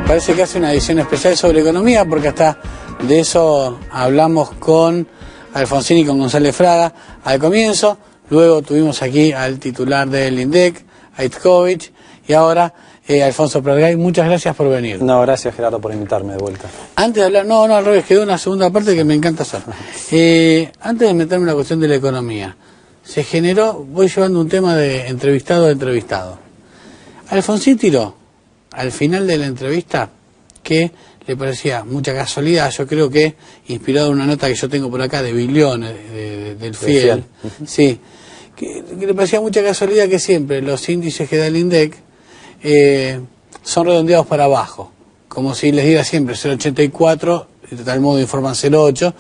parece que hace una edición especial sobre economía, porque hasta de eso hablamos con Alfonsín y con González Fraga al comienzo. Luego tuvimos aquí al titular del INDEC, a Itzkovich, y ahora Alfonso Pratgay. Muchas gracias por venir. No, gracias Gerardo por invitarme de vuelta. Antes de hablar, no, al revés, quedó una segunda parte que me encanta hacer. Antes de meterme en la cuestión de la economía, se generó, voy llevando un tema de entrevistado a entrevistado. Alfonsín tiró al final de la entrevista que le parecía mucha casualidad, yo creo que inspirado en una nota que yo tengo por acá de Biliones, del Fiel, sí, que le parecía mucha casualidad que siempre los índices que da el INDEC son redondeados para abajo, como si les diera siempre 0,84, de tal modo informan 0,8,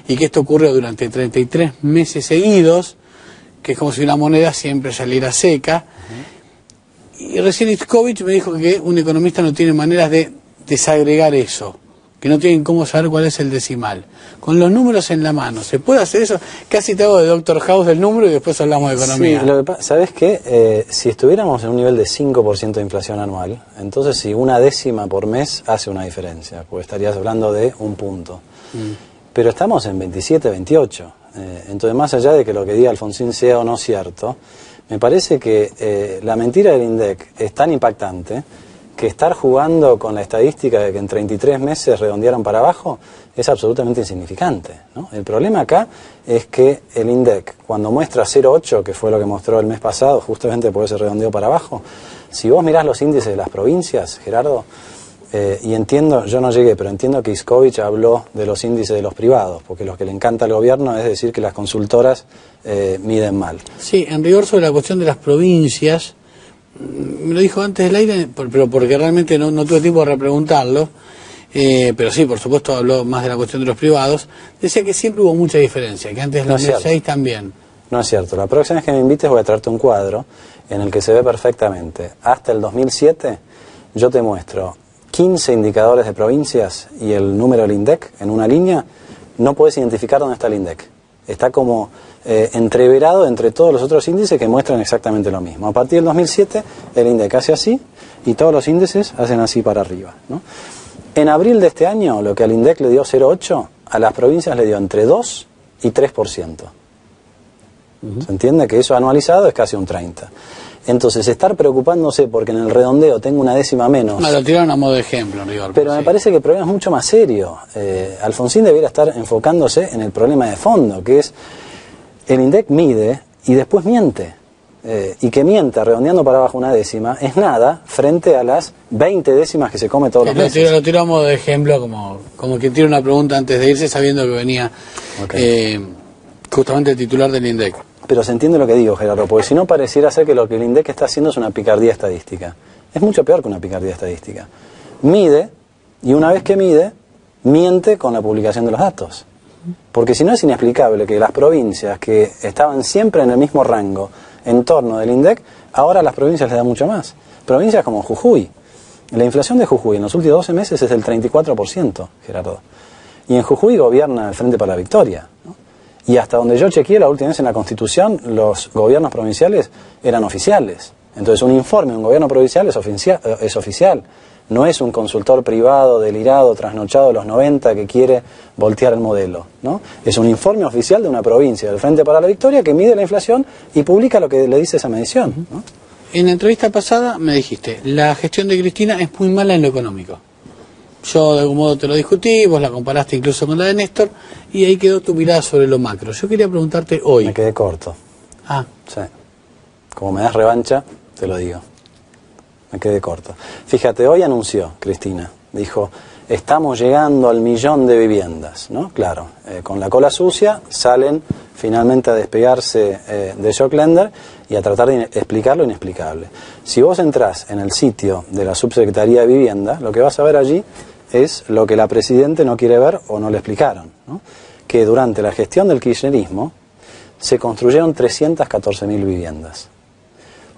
y que esto ocurrió durante 33 meses seguidos, que es como si una moneda siempre saliera seca. Y recién Itzkovich me dijo que un economista no tiene maneras de desagregar eso, que no tienen cómo saber cuál es el decimal. Con los números en la mano, ¿se puede hacer eso? Casi te hago de Dr. House del número y después hablamos de economía. Sí, ¿sabes qué? Si estuviéramos en un nivel de 5% de inflación anual, entonces si una décima por mes hace una diferencia, porque estarías hablando de un punto. Pero estamos en 27, 28. Entonces, más allá de que lo que diga Alfonsín sea o no cierto, me parece que la mentira del INDEC es tan impactante que estar jugando con la estadística de que en 33 meses redondearon para abajo es absolutamente insignificante, ¿no? El problema acá es que el INDEC, cuando muestra 0,8, que fue lo que mostró el mes pasado, justamente por ese redondeo para abajo, si vos mirás los índices de las provincias, Gerardo, y entiendo, yo no llegué, pero entiendo que Itzkovich habló de los índices de los privados, porque lo que le encanta al gobierno es decir que las consultoras miden mal. Sí, en rigor sobre la cuestión de las provincias, me lo dijo antes del aire, pero porque realmente no tuve tiempo de repreguntarlo, pero sí, por supuesto habló más de la cuestión de los privados, decía que siempre hubo mucha diferencia, que antes del 2006 también. No es cierto, la próxima vez que me invites voy a traerte un cuadro en el que se ve perfectamente, hasta el 2007 yo te muestro 15 indicadores de provincias y el número del INDEC en una línea, no puedes identificar dónde está el INDEC. Está como entreverado entre todos los otros índices que muestran exactamente lo mismo. A partir del 2007 el INDEC hace así y todos los índices hacen así para arriba, ¿no? En abril de este año, lo que al INDEC le dio 0,8, a las provincias le dio entre 2 y 3%. ¿Se entiende? Que eso anualizado es casi un 30%. Entonces, estar preocupándose porque en el redondeo tengo una décima menos... No, lo tiraron a modo de ejemplo, Rigor. Pero me parece que el problema es mucho más serio. Alfonsín debiera estar enfocándose en el problema de fondo, que es el INDEC mide y después miente. Y que mienta redondeando para abajo una décima es nada frente a las 20 décimas que se come todos los meses. Lo tiró a modo de ejemplo, como que tira una pregunta antes de irse sabiendo que venía justamente el titular del INDEC. Pero se entiende lo que digo, Gerardo, porque si no pareciera ser que lo que el INDEC está haciendo es una picardía estadística. Es mucho peor que una picardía estadística. Mide, y una vez que mide, miente con la publicación de los datos. Porque si no es inexplicable que las provincias que estaban siempre en el mismo rango en torno del INDEC, ahora a las provincias les da mucho más. Provincias como Jujuy. La inflación de Jujuy en los últimos 12 meses es del 34%, Gerardo. Y en Jujuy gobierna el Frente para la Victoria, ¿no? Y hasta donde yo chequeé la última vez en la Constitución, los gobiernos provinciales eran oficiales. Entonces un informe de un gobierno provincial es oficial. No es un consultor privado, delirado, trasnochado de los 90 que quiere voltear el modelo, ¿no? Es un informe oficial de una provincia, del Frente para la Victoria, que mide la inflación y publica lo que le dice esa medición, ¿no? En la entrevista pasada me dijiste, la gestión de Cristina es muy mala en lo económico. Yo de algún modo te lo discutí, vos la comparaste incluso con la de Néstor, y ahí quedó tu mirada sobre lo macro. Yo quería preguntarte hoy... Me quedé corto. Ah. Sí. Como me das revancha, te lo digo. Me quedé corto. Fíjate, hoy anunció Cristina, dijo, estamos llegando al 1.000.000 de viviendas, ¿no? Claro, con la cola sucia salen finalmente a despegarse de Joclender y a tratar de explicar lo inexplicable. Si vos entrás en el sitio de la Subsecretaría de Vivienda, lo que vas a ver allí es lo que la Presidente no quiere ver o no le explicaron, ¿no? Que durante la gestión del kirchnerismo se construyeron 314.000 viviendas.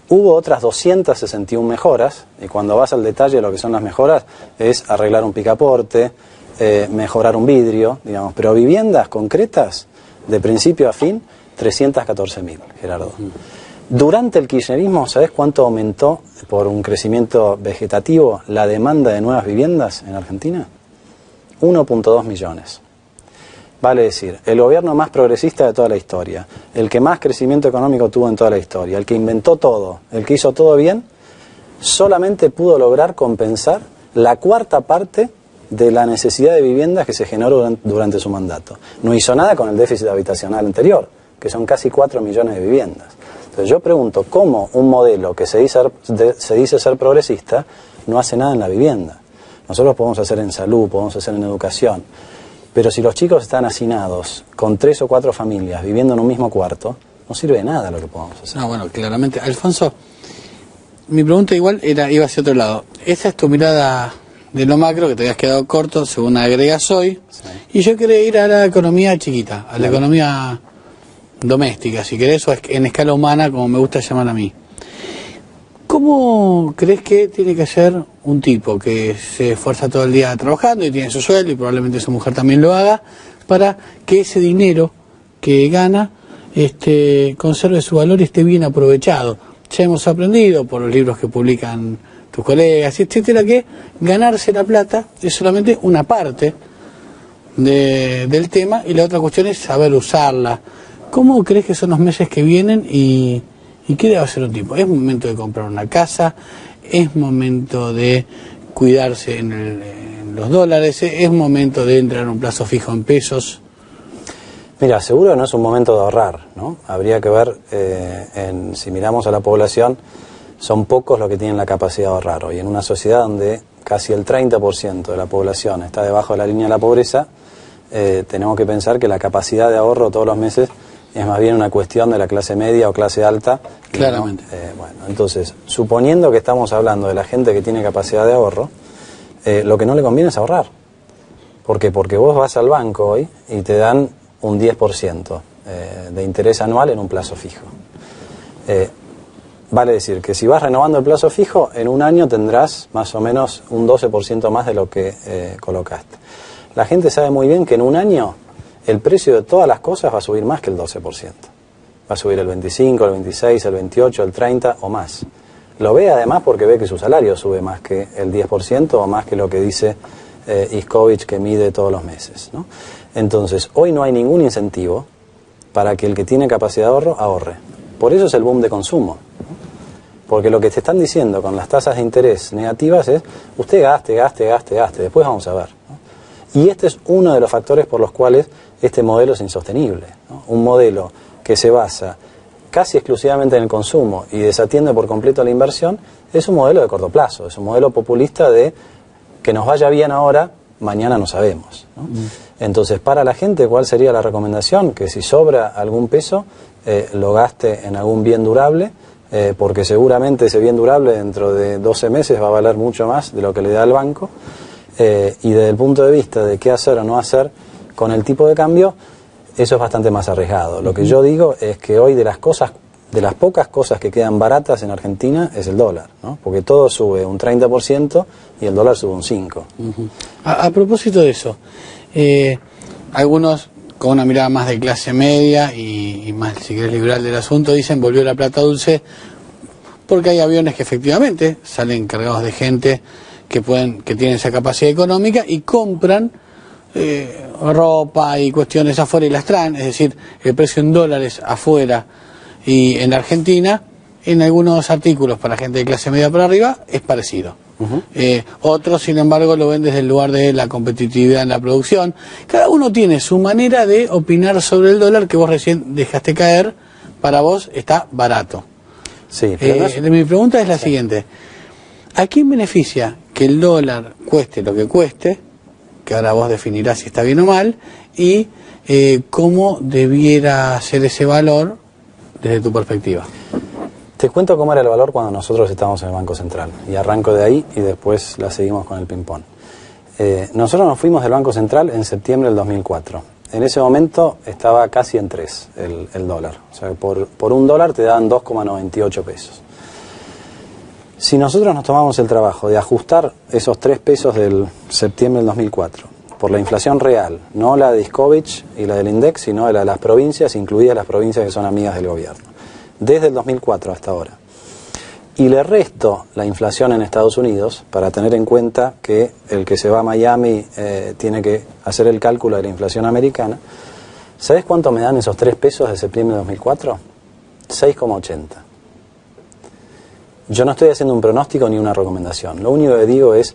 Hubo otras 261 mejoras, y cuando vas al detalle de lo que son las mejoras, es arreglar un picaporte, mejorar un vidrio, digamos, pero viviendas concretas, de principio a fin, 314.000, Gerardo. Durante el kirchnerismo, ¿sabés cuánto aumentó por un crecimiento vegetativo la demanda de nuevas viviendas en Argentina? 1.2 millones. Vale decir, el gobierno más progresista de toda la historia, el que más crecimiento económico tuvo en toda la historia, el que inventó todo, el que hizo todo bien, solamente pudo lograr compensar la cuarta parte de la necesidad de viviendas que se generó durante su mandato. No hizo nada con el déficit habitacional anterior, que son casi 4 millones de viviendas. Entonces yo pregunto, ¿cómo un modelo que se dice ser progresista no hace nada en la vivienda? Nosotros podemos hacer en salud, podemos hacer en educación, pero si los chicos están hacinados con 3 o 4 familias viviendo en un mismo cuarto, no sirve de nada lo que podamos hacer. No, bueno, claramente. Alfonso, mi pregunta igual iba hacia otro lado. Esa es tu mirada de lo macro, que te habías quedado corto, según agregas hoy, sí. Y yo quería ir a la economía chiquita, a la economía doméstica, si querés, o en escala humana, como me gusta llamar a mí. ¿Cómo crees que tiene que ser un tipo que se esfuerza todo el día trabajando y tiene su sueldo, y probablemente su mujer también lo haga, para que ese dinero que gana conserve su valor y esté bien aprovechado? Ya hemos aprendido por los libros que publican tus colegas, etcétera, que ganarse la plata es solamente una parte del tema, y la otra cuestión es saber usarla. ¿Cómo crees que son los meses que vienen y qué debe hacer un tipo? ¿Es momento de comprar una casa? ¿Es momento de cuidarse en los dólares? ¿Es momento de entrar en un plazo fijo en pesos? Mira, seguro no es un momento de ahorrar, ¿no? Habría que ver, si miramos a la población, son pocos los que tienen la capacidad de ahorrar hoy. En una sociedad donde casi el 30% de la población está debajo de la línea de la pobreza, tenemos que pensar que la capacidad de ahorro todos los meses es más bien una cuestión de la clase media o clase alta. Claramente. Bueno, entonces, suponiendo que estamos hablando de la gente que tiene capacidad de ahorro, lo que no le conviene es ahorrar. ¿Por qué? Porque vos vas al banco hoy y te dan un 10% de interés anual en un plazo fijo. Vale decir que si vas renovando el plazo fijo, en un año tendrás más o menos un 12% más de lo que colocaste. La gente sabe muy bien que en un año el precio de todas las cosas va a subir más que el 12%. Va a subir el 25, el 26, el 28, el 30 o más. Lo ve además porque ve que su salario sube más que el 10% o más que lo que dice Iskovich, que mide todos los meses, ¿no? Entonces, hoy no hay ningún incentivo para que el que tiene capacidad de ahorro, ahorre. Por eso es el boom de consumo, ¿no? Porque lo que te están diciendo con las tasas de interés negativas es, usted gaste, después vamos a ver, ¿no? Y este es uno de los factores por los cuales este modelo es insostenible, ¿no? Un modelo que se basa casi exclusivamente en el consumo y desatiende por completo la inversión, es un modelo de corto plazo, es un modelo populista de que nos vaya bien ahora, mañana no sabemos, ¿no? Entonces, para la gente, ¿cuál sería la recomendación? Que si sobra algún peso, lo gaste en algún bien durable, porque seguramente ese bien durable dentro de 12 meses va a valer mucho más de lo que le da el banco. Y desde el punto de vista de qué hacer o no hacer con el tipo de cambio, eso es bastante más arriesgado. Lo que yo digo es que hoy de las pocas cosas que quedan baratas en Argentina es el dólar, ¿no? Porque todo sube un 30% y el dólar sube un 5%. A propósito de eso, algunos con una mirada más de clase media y más, si querés, liberal del asunto, dicen volvió la plata dulce porque hay aviones que efectivamente salen cargados de gente que tienen esa capacidad económica y compran ropa y cuestiones afuera y las traen, es decir, el precio en dólares afuera y en la Argentina, en algunos artículos para gente de clase media para arriba, es parecido. Otros, sin embargo, lo ven desde el lugar de la competitividad en la producción. Cada uno tiene su manera de opinar sobre el dólar, que vos recién dejaste caer, para vos está barato. Sí, mi pregunta es la siguiente: ¿a quién beneficia que el dólar cueste lo que cueste, que ahora vos definirás si está bien o mal, y cómo debiera ser ese valor desde tu perspectiva? Te cuento cómo era el valor cuando nosotros estábamos en el Banco Central, y arranco de ahí y después la seguimos con el ping-pong. Nosotros nos fuimos del Banco Central en septiembre del 2004. En ese momento estaba casi en 3 el dólar, o sea, por un dólar te daban 2,98 pesos. Si nosotros nos tomamos el trabajo de ajustar esos 3 pesos del septiembre del 2004 por la inflación real, no la de Iskovich y la del INDEC, sino la de las provincias, incluidas las provincias que son amigas del gobierno, desde el 2004 hasta ahora, y le resto la inflación en Estados Unidos, para tener en cuenta que el que se va a Miami tiene que hacer el cálculo de la inflación americana, ¿sabes cuánto me dan esos 3 pesos de septiembre de 2004? 6,80. Yo no estoy haciendo un pronóstico ni una recomendación. Lo único que digo es,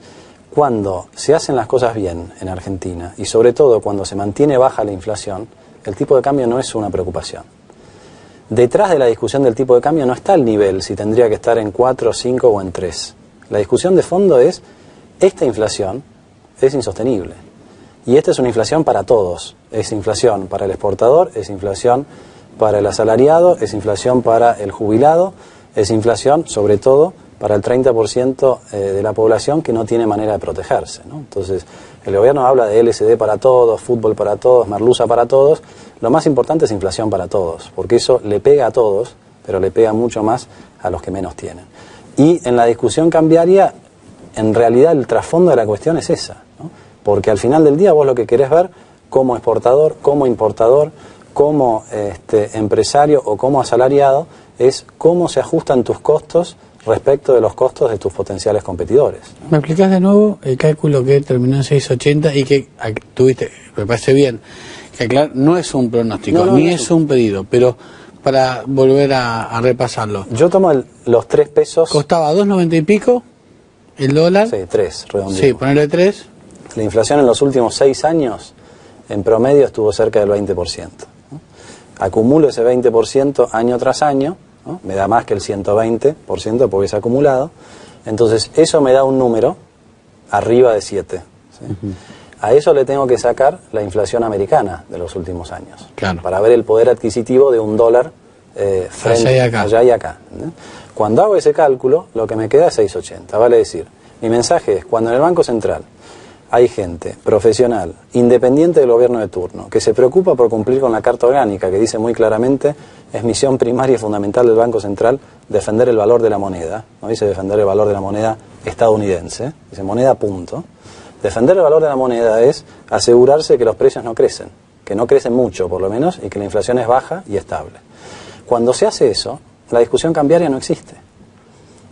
cuando se hacen las cosas bien en Argentina, y sobre todo cuando se mantiene baja la inflación, el tipo de cambio no es una preocupación. Detrás de la discusión del tipo de cambio no está el nivel, si tendría que estar en 4, 5 o en 3. La discusión de fondo es, esta inflación es insostenible. Y esta es una inflación para todos. Es inflación para el exportador, es inflación para el asalariado, es inflación para el jubilado, es inflación, sobre todo, para el 30% de la población que no tiene manera de protegerse, ¿no? Entonces, el gobierno habla de LSD para todos, fútbol para todos, merluza para todos. Lo más importante es inflación para todos, porque eso le pega a todos, pero le pega mucho más a los que menos tienen. Y en la discusión cambiaria, en realidad el trasfondo de la cuestión es esa, ¿no? Porque al final del día vos lo que querés ver como exportador, como importador, como empresario o como asalariado, es cómo se ajustan tus costos respecto de los costos de tus potenciales competidores. ¿Me explicás de nuevo el cálculo que terminó en 6,80 y que tuviste, me parece bien, que claro, no es un pronóstico, ni es un pedido, pero para volver a repasarlo? Yo tomo los 3 pesos... Costaba 2,90 y pico el dólar. Sí, 3, redondito. Sí, ponerle 3. La inflación en los últimos 6 años, en promedio, estuvo cerca del 20%. ¿no? Acumulo ese 20% año tras año, ¿no? Me da más que el 120% porque es acumulado. Entonces, eso me da un número arriba de 7. ¿sí? A eso le tengo que sacar la inflación americana de los últimos años. Claro. Para ver el poder adquisitivo de un dólar frente allá y acá. ¿no? Cuando hago ese cálculo, lo que me queda es 6,80. Vale decir, mi mensaje es, cuando en el Banco Central hay gente profesional, independiente del gobierno de turno, que se preocupa por cumplir con la Carta Orgánica, que dice muy claramente, es misión primaria y fundamental del Banco Central defender el valor de la moneda, no dice defender el valor de la moneda estadounidense, dice moneda punto. Defender el valor de la moneda es asegurarse que los precios no crecen, que no crecen mucho por lo menos, y que la inflación es baja y estable. Cuando se hace eso, la discusión cambiaria no existe.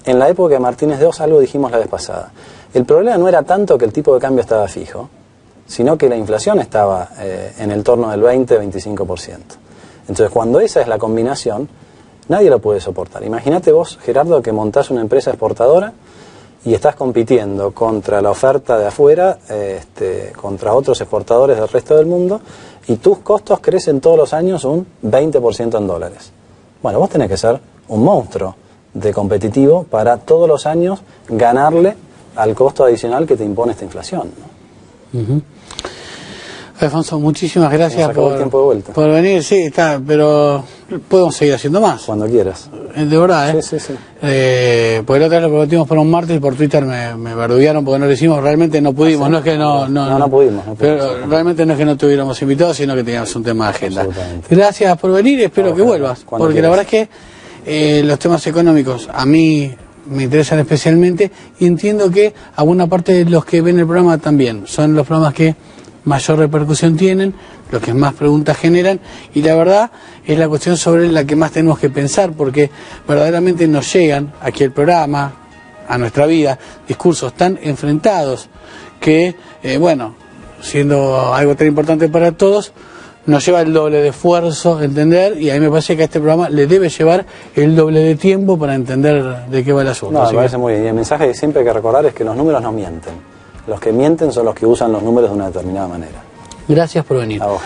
En la época de Martínez de Oz, algo dijimos la vez pasada. El problema no era tanto que el tipo de cambio estaba fijo, sino que la inflación estaba en el torno del 20-25%. Entonces, cuando esa es la combinación, nadie lo puede soportar. Imagínate vos, Gerardo, que montás una empresa exportadora y estás compitiendo contra la oferta de afuera, contra otros exportadores del resto del mundo, y tus costos crecen todos los años un 20% en dólares. Bueno, vos tenés que ser un monstruo de competitivo para todos los años ganarle al costo adicional que te impone esta inflación, ¿no? Alfonso, muchísimas gracias tiempo de vuelta. por venir. Sí, está, pero podemos seguir haciendo más. Cuando quieras. De verdad, Sí. porque la otra vez lo prometimos por un martes y por Twitter me verduguearon porque no lo hicimos. Realmente no pudimos, no es que no pudimos. Pero realmente no es que no tuviéramos invitados, sino que teníamos un tema de agenda. Absolutamente. Gracias por venir y espero que vuelvas. Porque quieras. la verdad es que los temas económicos a mí me interesan especialmente y entiendo que a buena parte de los que ven el programa también. Son los programas que mayor repercusión tienen, los que más preguntas generan, y la verdad es la cuestión sobre la que más tenemos que pensar, porque verdaderamente nos llegan aquí al programa, a nuestra vida, discursos tan enfrentados que, siendo algo tan importante para todos, nos lleva el doble de esfuerzo entender, y a mí me parece que a este programa le debe llevar el doble de tiempo para entender de qué va el asunto. No, me parece muy bien. Y el mensaje que siempre hay que recordar es que los números no mienten. Los que mienten son los que usan los números de una determinada manera. Gracias por venir. A vos.